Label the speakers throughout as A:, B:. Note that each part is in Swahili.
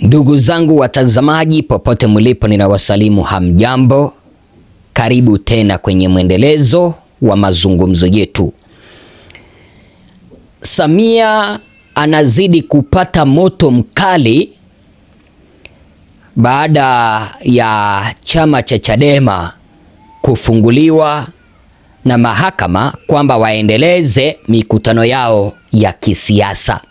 A: Ndugu zangu watazamaji popote mlipo, ninawasalimu hamjambo. Karibu tena kwenye mwendelezo wa mazungumzo yetu. Samia anazidi kupata moto mkali baada ya chama cha Chadema kufunguliwa na mahakama kwamba waendeleze mikutano yao ya kisiasa.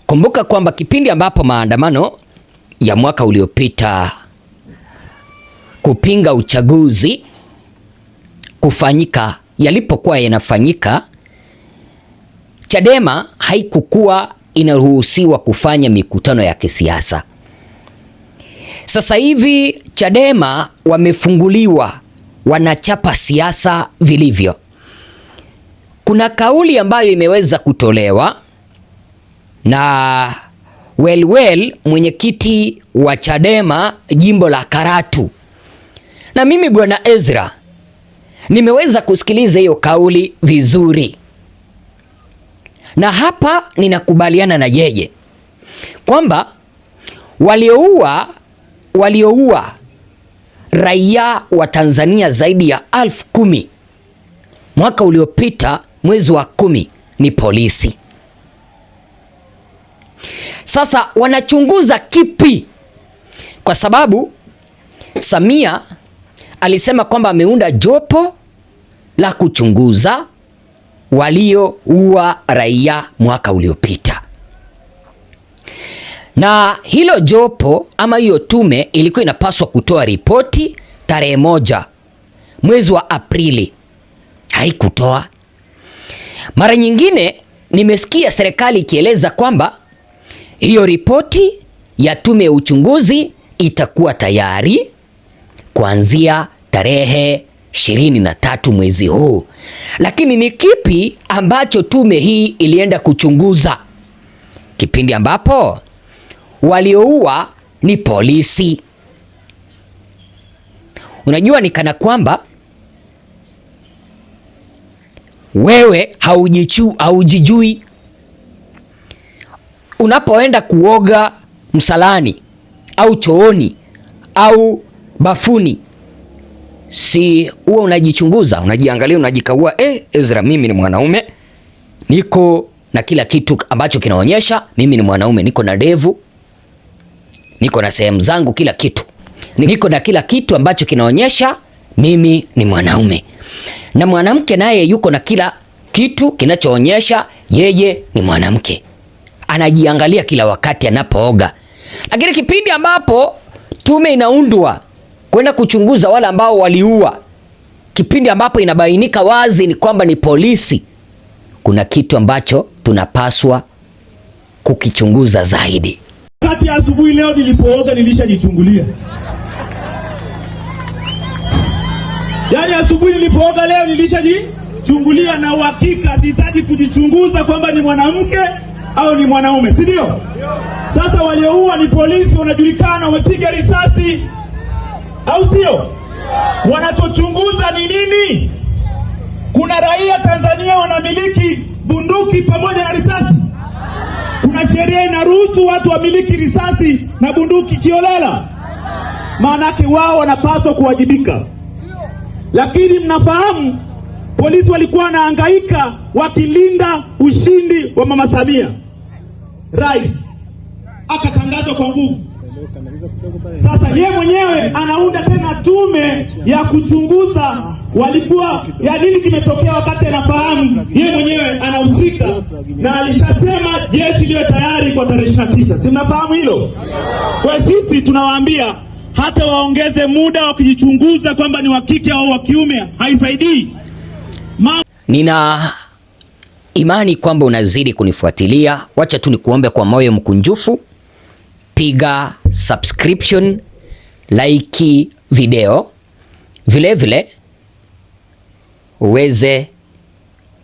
A: Kumbuka kwamba kipindi ambapo maandamano ya mwaka uliopita kupinga uchaguzi kufanyika yalipokuwa yanafanyika, Chadema haikukuwa inaruhusiwa kufanya mikutano ya kisiasa. Sasa hivi Chadema wamefunguliwa, wanachapa siasa vilivyo. Kuna kauli ambayo imeweza kutolewa na mwenyekiti wa Chadema jimbo la Karatu. Na mimi bwana Ezra nimeweza kusikiliza hiyo kauli vizuri, na hapa ninakubaliana na yeye kwamba walioua raia wa Tanzania zaidi ya 10,000 mwaka uliopita mwezi wa 10 ni polisi. Sasa wanachunguza kipi? Kwa sababu Samia alisema kwamba ameunda jopo la kuchunguza walioua raia mwaka uliopita, na hilo jopo ama hiyo tume ilikuwa inapaswa kutoa ripoti tarehe 1 mwezi wa Aprili. Haikutoa. Mara nyingine nimesikia serikali ikieleza kwamba hiyo ripoti ya tume ya uchunguzi itakuwa tayari kuanzia tarehe 23 mwezi huu. Lakini ni kipi ambacho tume hii ilienda kuchunguza kipindi ambapo walioua ni polisi? Unajua, ni kana kwamba wewe haujijui. Unapoenda kuoga msalani au chooni au bafuni, si huwa unajichunguza, unajiangalia, unajikagua, Ezra, mimi ni mwanaume, niko na kila kitu ambacho kinaonyesha mimi ni mwanaume, niko na ndevu, niko na sehemu zangu, kila kitu, niko na kila kitu ambacho kinaonyesha mimi ni mwanaume. Na mwanamke naye yuko na kila kitu kinachoonyesha yeye ni mwanamke, anajiangalia kila wakati anapooga. Lakini kipindi ambapo tume inaundwa kwenda kuchunguza wale ambao waliua, kipindi ambapo inabainika wazi ni kwamba ni polisi, kuna kitu ambacho tunapaswa kukichunguza zaidi.
B: Wakati asubuhi leo nilipooga nilishajichungulia. Yaani asubuhi nilipooga leo nilishajichungulia, na uhakika sihitaji kujichunguza kwamba ni mwanamke au ni mwanaume, si ndio? Sasa walioua ni polisi, wanajulikana, wamepiga risasi, au sio? Wanachochunguza ni nini? Kuna raia Tanzania wanamiliki bunduki pamoja na risasi? Kuna sheria inaruhusu watu wamiliki risasi na bunduki kiolela? Maanake wao wanapaswa kuwajibika. Lakini mnafahamu polisi walikuwa wanahangaika wakilinda ushindi wa Mama Samia. Rais akatangazwa kwa nguvu. Sasa yeye mwenyewe anaunda tena tume ya kuchunguza walikuwa ya nini kimetokea, wakati anafahamu yeye mwenyewe anahusika na alishasema jeshi liwe tayari kwa tarehe 29. Si mnafahamu hilo? Kwa sisi tunawaambia hata waongeze muda wa kujichunguza kwamba ni wa kike au wa kiume, haisaidii.
A: Nina imani kwamba unazidi kunifuatilia. Wacha tu nikuombe kwa moyo mkunjufu, piga subscription, like video, vile uweze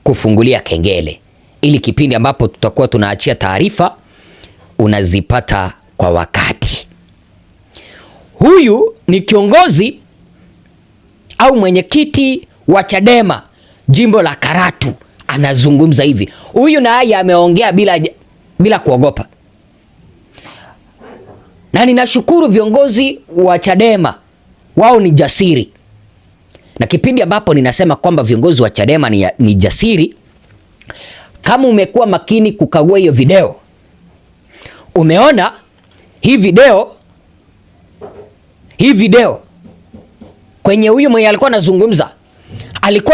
A: kufungulia kengele ili kipindi ambapo tutakuwa tunaachia taarifa unazipata kwa wakati. Huyu ni kiongozi au mwenyekiti wa Chadema jimbo la Karatu anazungumza hivi. Huyu naye ameongea bila kuogopa. Na ninashukuru viongozi wa Chadema, wao ni jasiri. Na kipindi ambapo ninasema kwamba viongozi wa Chadema ni jasiri, kama umekuwa makini kukagua hiyo video, umeona hii video kwenye huyu mwenye alikuwa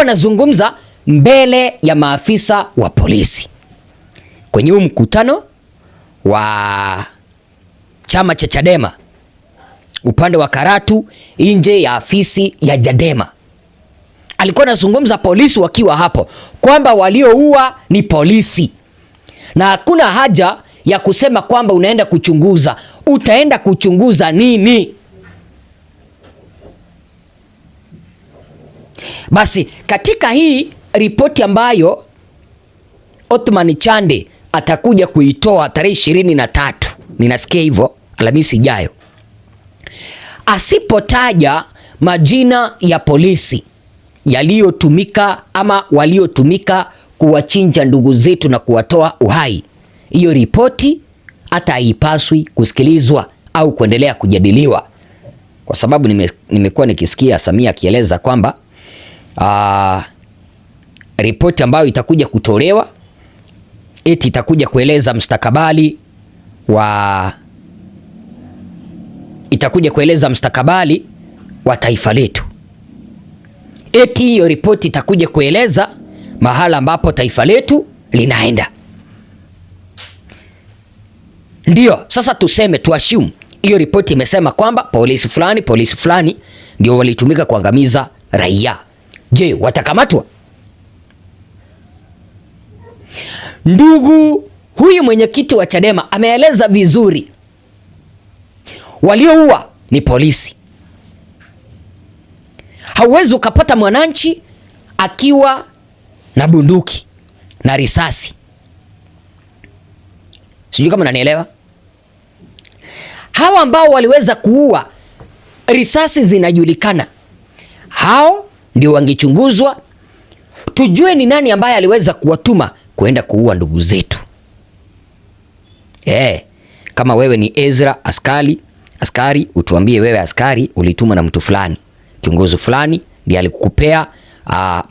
A: anazungumza mbele ya maafisa wa polisi kwenye huu mkutano wa chama cha Chadema upande wa Karatu nje ya afisi ya Chadema. Alikuwa anazungumza polisi wakiwa hapo kwamba walioua ni polisi, na hakuna haja ya kusema kwamba unaenda kuchunguza. Utaenda kuchunguza nini? Basi katika hii ripoti ambayo Othman Chande atakuja kuitoa tarehe 23, ninasikia hivyo Alhamisi ijayo, asipotaja majina ya polisi yaliyotumika ama waliotumika kuwachinja ndugu zetu na kuwatoa uhai, hiyo ripoti hata haipaswi kusikilizwa au kuendelea kujadiliwa, kwa sababu nimekuwa nikisikia Samia akieleza kwamba ripoti ambayo itakuja kutolewa eti itakuja kueleza mustakabali wa taifa letu. Eti hiyo ripoti itakuja kueleza mahala ambapo taifa letu linaenda. Ndio sasa tuassume hiyo ripoti imesema kwamba polisi fulani ndio walitumika kuangamiza raia. Je, watakamatwa? Ndugu huyu mwenyekiti wa Chadema ameeleza vizuri, walioua ni polisi. Hauwezi ukapata mwananchi akiwa na bunduki na risasi. Sijui kama unanielewa. Hawa ambao waliweza kuua, risasi zinajulikana. Hao ndio wangechunguzwa, tujue ni nani ambaye aliweza kuwatuma kuenda kuua ndugu zetu. Kama wewe ni Ezra askari, utuambie wewe askari ulitumwa na mtu fulani, kiongozi fulani ndiye alikukupea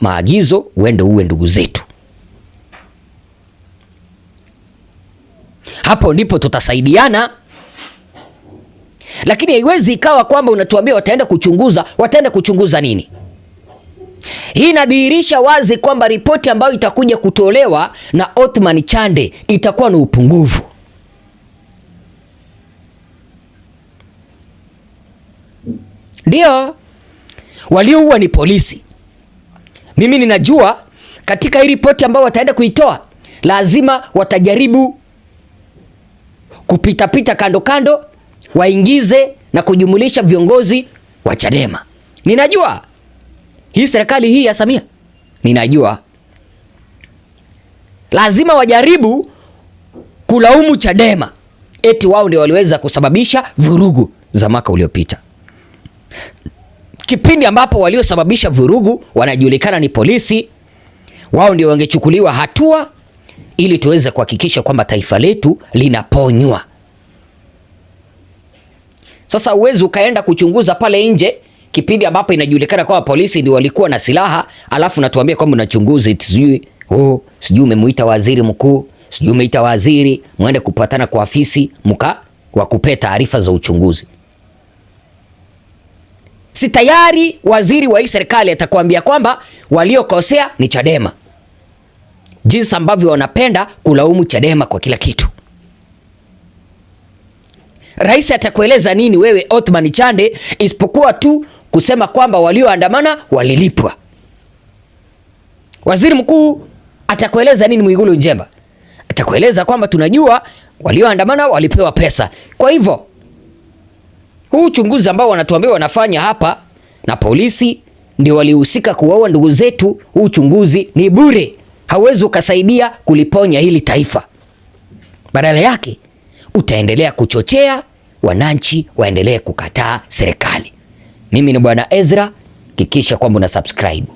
A: maagizo uende uwe ndugu zetu. Hapo ndipo tutasaidiana. Lakini haiwezi ikawa kwamba unatuambia wataenda kuchunguza nini? Hii inadhihirisha wazi kwamba ripoti ambayo itakuja kutolewa na Othman Chande itakuwa na upungufu. Ndio, walioua ni polisi. Mimi ninajua katika hii ripoti ambayo wataenda kuitoa, lazima watajaribu kupita kando, waingize na kujumulisha viongozi wa Chadema. Ninajua hii serikali hii ya Samia, ninajua lazima wajaribu kulaumu Chadema eti wao ndio waliweza kusababisha vurugu za mwaka uliopita, kipindi ambapo waliosababisha vurugu wanajulikana ni polisi. Wao ndio wangechukuliwa hatua ili tuweze kuhakikisha kwamba taifa letu linaponywa. Sasa uwezo ukaenda kuchunguza pale nje kipindi ambapo inajulikana kwamba polisi ndio walikuwa na silaha, alafu natuambia kwamba unachunguza sijui umemuita waziri mkuu, sijui umeita waziri muende kupatana kwa afisi wakupea taarifa za uchunguzi. Si tayari waziri wa hii serikali atakwambia kwamba waliokosea ni Chadema, jinsi ambavyo wanapenda kulaumu Chadema kwa kila kitu. Rais atakueleza nini wewe Othman Chande isipokuwa tu kusema kwamba walioandamana walilipwa? Waziri mkuu atakueleza nini? Mwigulu Nchemba atakueleza kwamba tunajua walioandamana walipewa pesa. Kwa hivyo huu uchunguzi ambao wanatuambia wanafanya hapa na polisi ndio walihusika kuwaua ndugu zetu, huu uchunguzi ni bure, hauwezi ukasaidia kuliponya hili taifa. Badala yake utaendelea kuchochea wananchi waendelee kukataa serikali. Mimi ni Bwana Ezra, hakikisha kwamba una subscribe.